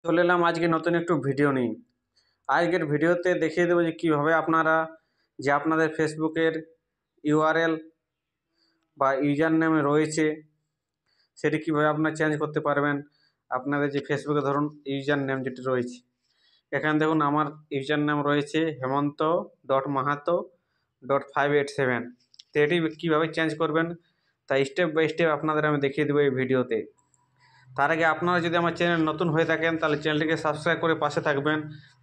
চলে এলাম আজকে নতুন একটু ভিডিও নিয়ে। আজকের ভিডিওতে দেখিয়ে দেবো যে কীভাবে আপনারা আপনাদের ফেসবুকের ইউআরএল বা ইউজার নেমে রয়েছে সেটি কীভাবে আপনারা চেঞ্জ করতে পারবেন। আপনাদের যে ফেসবুকে ধরুন ইউজার নেম যেটি রয়েছে, এখানে দেখুন আমার ইউজার নেম রয়েছে hemanto.mahato.587। তো এটি কীভাবে চেঞ্জ করবেন তাই স্টেপ বাই স্টেপ আপনাদের আমি দেখিয়ে দেবো এই ভিডিওতে। তার আগে আপনারা যদি আমার চ্যানেল নতুন হয়ে থাকেন তাহলে চ্যানেলটিকে সাবস্ক্রাইব করে পাশে থাকবেন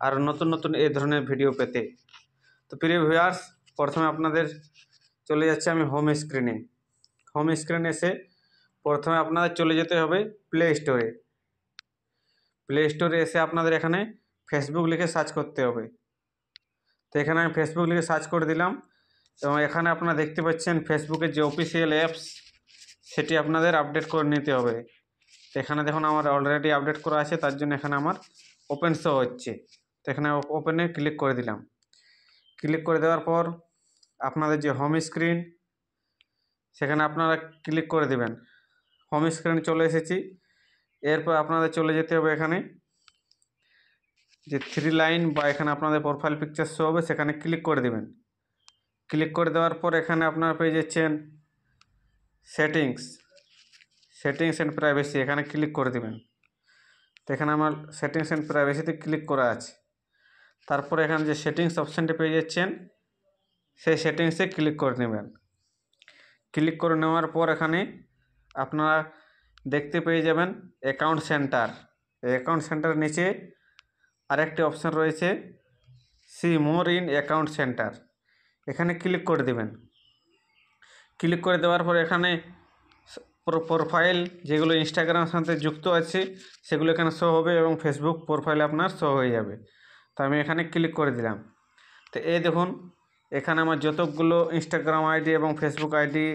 আর নতুন নতুন এই ধরনের ভিডিও পেতে। তো প্রিয় ভিউয়ার্স, প্রথমে আপনাদের চলে যাচ্ছে আমি হোম স্ক্রিনে এসে প্রথমে আপনাদের চলে যেতে হবে প্লে স্টোরে এসে আপনাদের এখানে ফেসবুক লিখে সার্চ করতে হবে। তো এখানে আমি ফেসবুক লিখে সার্চ করে দিলাম এবং এখানে আপনারা দেখতে পাচ্ছেন ফেসবুকের যে অফিসিয়াল অ্যাপস সেটি আপনাদের আপডেট করে নিতে হবে। তো এখানে দেখুন আমার অলরেডি আপডেট করা আছে, তার জন্য এখানে আমার ওপেন শো হচ্ছে। তো এখানে ওপেনে ক্লিক করে দিলাম। ক্লিক করে দেওয়ার পর আপনাদের যে হোম স্ক্রিন সেখানে আপনারা ক্লিক করে দেবেন। হোম স্ক্রিনে চলে এসেছি। এরপর আপনাদের চলে যেতে হবে এখানে যে থ্রি লাইন বা এখানে আপনাদের প্রোফাইল পিকচার শো হবে, সেখানে ক্লিক করে দেবেন। ক্লিক করে দেওয়ার পর এখানে আপনারা পেয়ে যাচ্ছেন সেটিংস অ্যান্ড প্রাইভেসি, এখানে ক্লিক করে দেবেন। তো এখানে আমার সেটিংস অ্যান্ড প্রাইভেসিতে ক্লিক করা আছে। তারপরে এখানে যে সেটিংস অপশানটি পেয়ে যাচ্ছেন সেই সেটিংসে ক্লিক করে নেবেন। ক্লিক করে নেওয়ার পর এখানে আপনারা দেখতে পেয়ে যাবেন অ্যাকাউন্ট সেন্টার। অ্যাকাউন্ট সেন্টারের নিচে আরেকটি অপশান রয়েছে see more in account centre, এখানে ক্লিক করে দেবেন। ক্লিক করে দেওয়ার পর এখানে প্রোফাইল যেগুলো ইনস্টাগ্রামের সাথে যুক্ত আছে সেগুলো এখানে শো হবে এবং ফেসবুক প্রোফাইল আপনার শো হয়ে যাবে। তো আমি এখানে ক্লিক করে দিলাম। তো এই দেখুন এখানে আমার যতগুলো ইনস্টাগ্রাম আইডি এবং ফেসবুক আইডি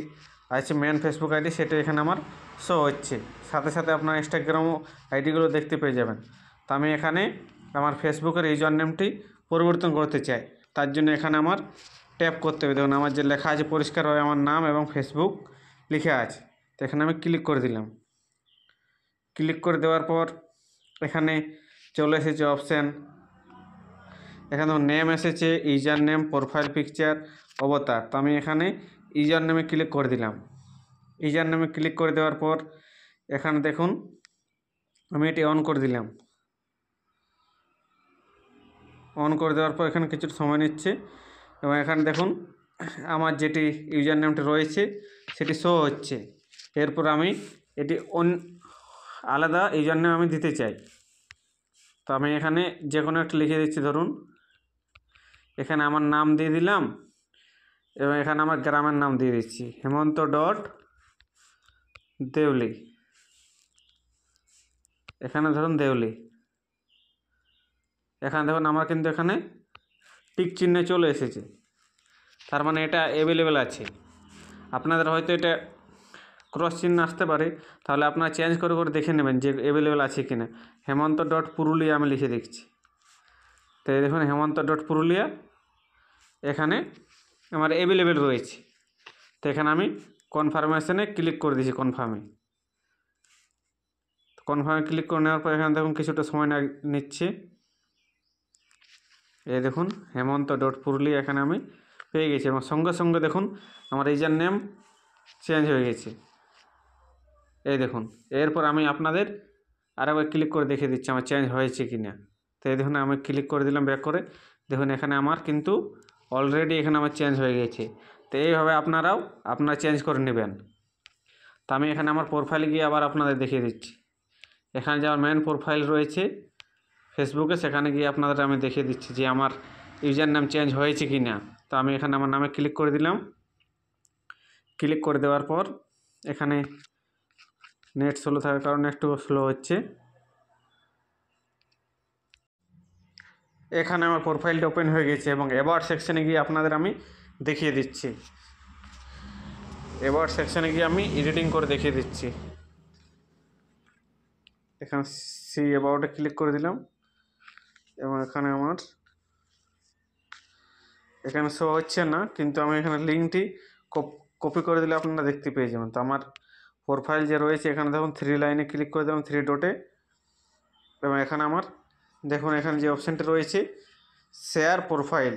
আছে, মেন ফেসবুক আইডি সেটা এখানে আমার শো হচ্ছে। সাথে সাথে আপনার ইনস্টাগ্রাম আইডিগুলো দেখতে পেয়ে যাবেন। তো আমি এখানে আমার ফেসবুকের ইউজার নেমটি পরিবর্তন করতে চাই, তার জন্য এখানে আমার ট্যাপ করতে হবে। দেখুন আমার যে লেখা আছে পরিষ্কারভাবে আমার নাম এবং ফেসবুক লিখে আছে। তো এখানে আমি ক্লিক করে দিলাম। ক্লিক করে দেওয়ার পর এখানে চলে এসেছে অপশান, এখানে নেম এসেছে ইউজার নেম, প্রোফাইল পিকচার, অবতার। তো আমি এখানে ইউজার নেমে ক্লিক করে দিলাম। ইউজার নেমে ক্লিক করে দেওয়ার পর এখানে দেখুন আমি এটি অন করে দিলাম। অন করে দেওয়ার পর এখানে কিছু সময় নিচ্ছে এবং এখানে দেখুন আমার যেটি ইউজার নেমটি রয়েছে সেটি শো হচ্ছে। এরপর আমি এটি আলাদা ইউজার নেম আমি দিতে চাই। তো আমি এখানে যে কোনো একটা লিখে দিচ্ছি। ধরুন এখানে আমার নাম দিয়ে দিলাম এবং এখানে আমার গ্রামের নাম দিয়ে দিচ্ছি হেমন্ত.দেউলি। এখানে ধরুন দেউলি। এখানে দেখুন আমার কিন্তু এখানে টিক চিহ্ন চলে এসেছে, তার মানে এটা অ্যাভেলেবেল আছে। আপনাদের হয়তো এটা ক্রস চিহ্ন আসতে পারে, তাহলে আপনারা চেঞ্জ করে করে দেখে নেবেন যে অ্যাভেলেবেল আছে কিনা। হেমন্ত.পুরুলিয়া আমি লিখে দেখছি। তো এই দেখুন হেমন্ত.পুরুলিয়া এখানে আমার অ্যাভেলেবেল রয়েছে। তো এখানে আমি কনফার্মেশনে ক্লিক করে দিয়েছি। কনফার্মে ক্লিক করে নেওয়ার পর এখানে দেখুন কিছুটা সময় নিচ্ছে। এই দেখুন হেমন্ত.পুরুলিয়া এখানে আমি পেয়ে গেছি এবং সঙ্গে সঙ্গে দেখুন আমার ইউজার নেম চেঞ্জ হয়ে গেছে। এই দেখুন এরপর আমি আপনাদের আরেকবার ক্লিক করে দেখে দিচ্ছি আমার চেঞ্জ হয়েছে কি না। তো এই দেখুন আমি ক্লিক করে দিলাম ব্যাক করে। দেখুন এখানে আমার কিন্তু অলরেডি এখানে আমার চেঞ্জ হয়ে গেছে। তো এইভাবে আপনারাও চেঞ্জ করে নেবেন। তো আমি এখানে আমার প্রোফাইলে গিয়ে আবার আপনাদের দেখিয়ে দিচ্ছি। এখানে যে আমার মেন প্রোফাইল রয়েছে ফেসবুকে, সেখানে গিয়ে আপনাদের আমি দেখিয়ে দিচ্ছি যে আমার ইউজার নাম চেঞ্জ হয়েছে কি না। তো আমি এখানে আমার নামে ক্লিক করে দিলাম। ক্লিক করে দেওয়ার পর এখানে নেট স্লো থাকার কারণে একটু স্লো হচ্ছে। এখানে আমার প্রোফাইলটা ওপেন হয়ে গেছে এবং অ্যাবাউট সেকশানে গিয়ে আপনাদের আমি দেখিয়ে দিচ্ছি। অ্যাবাউট সেকশানে গিয়ে আমি এডিটিং করে দেখিয়ে দিচ্ছি। এখানে সি অ্যাবাউটে ক্লিক করে দিলাম এবং এখানে আমার এখানে শো হচ্ছে না, কিন্তু আমি এখানে লিঙ্কটি কপি করে দিলে আপনারা দেখতে পেয়ে যাবেন। তো আমার প্রোফাইল যে রয়েছে এখানে দেখুন থ্রি লাইনে ক্লিক করে দিলাম, থ্রি ডটে এবং এখানে আমার দেখুন এখানে যে অপশানটি রয়েছে শেয়ার প্রোফাইল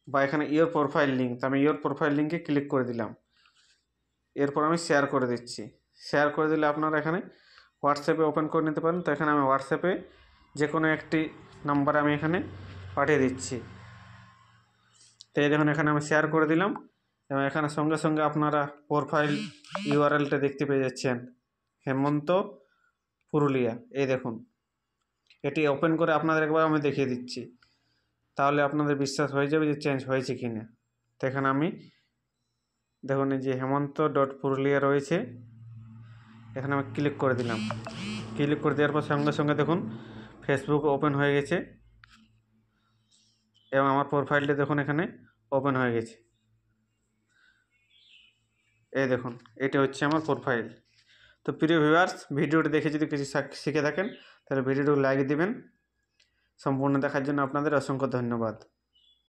বা এখানে ইয়োর প্রোফাইল লিঙ্ক, তো আমি ইয়োর প্রোফাইল লিঙ্কে ক্লিক করে দিলাম। এরপর আমি শেয়ার করে দিচ্ছি। শেয়ার করে দিলে আপনারা এখানে হোয়াটসঅ্যাপে ওপেন করে নিতে পারেন। তো এখানে আমি হোয়াটসঅ্যাপে যে কোনো একটি নাম্বারে আমি এখানে পাঠিয়ে দিচ্ছি। তো এই দেখুন এখানে আমি শেয়ার করে দিলাম এবং এখানে সঙ্গে সঙ্গে আপনারা প্রোফাইল ইউআরএলটা দেখতে পেয়ে যাচ্ছেন, হেমন্ত পুরুলিয়া। এই দেখুন এটি ওপেন করে আপনাদের একবার আমি দেখিয়ে দিচ্ছি, তাহলে আপনাদের বিশ্বাস হয়ে যাবে যে চেঞ্জ হয়েছে কি না। তো এখানে আমি দেখুন এই যে হেমন্ত ডট পুরুলিয়া রয়েছে, এখানে আমি ক্লিক করে দিলাম। ক্লিক করে দেওয়ার পর সঙ্গে সঙ্গে দেখুন ফেসবুক ওপেন হয়ে গেছে এবং আমার প্রোফাইলটা দেখুন এখানে ওপেন হয়ে গেছে। এই দেখুন এটা হচ্ছে আমার প্রোফাইল। তো প্রিয় ভিউয়ার্স, ভিডিওটি দেখে যদি কিছু শিখে থাকেন তাহলে ভিডিওটি লাইক দিবেন। সম্পূর্ণ দেখার জন্য আপনাদের অসংখ্য ধন্যবাদ।